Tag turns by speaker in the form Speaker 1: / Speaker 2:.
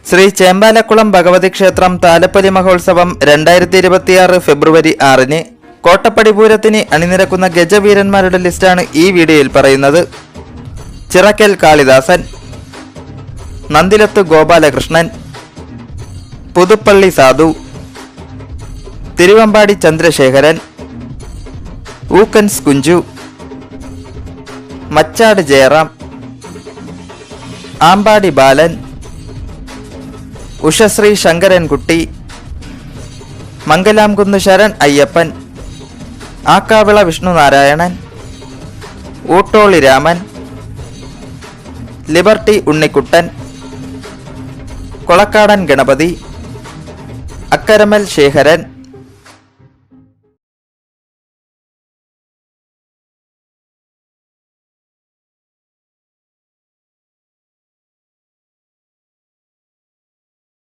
Speaker 1: ശ്രീ ചേമ്പാലക്കുളം ഭഗവതി ക്ഷേത്രം താലപ്പൊലി മഹോത്സവം 2026 ഫെബ്രുവരി 6-ന് കോട്ടപ്പടി പൂരത്തിന് അണിനിരക്കുന്ന ഗജവീരന്മാരുടെ ലിസ്റ്റാണ് ഈ വീഡിയോയിൽ പറയുന്നത്. ചിറക്കൽ കാളിദാസൻ, നന്ദിലത്ത് ഗോപാലകൃഷ്ണൻ, പുതുപ്പള്ളി സാധു, തിരുവമ്പാടി ചന്ദ്രശേഖരൻ, ഊക്കൻസ് കുഞ്ചു, മച്ചാട് ജയറാം, ആമ്പാടി ബാലൻ, ഉഷശ്രീ ശങ്കരൻകുട്ടി, മംഗലാംകുന്ന് ശരൺ അയ്യപ്പൻ, ആക്കാവിള വിഷ്ണുനാരായണൻ, ഊട്ടോളി രാമൻ, ലിബർട്ടി ഉണ്ണിക്കുട്ടൻ, കൊളക്കാടൻ ഗണപതി, അക്കരമൽ ശേഖരൻ,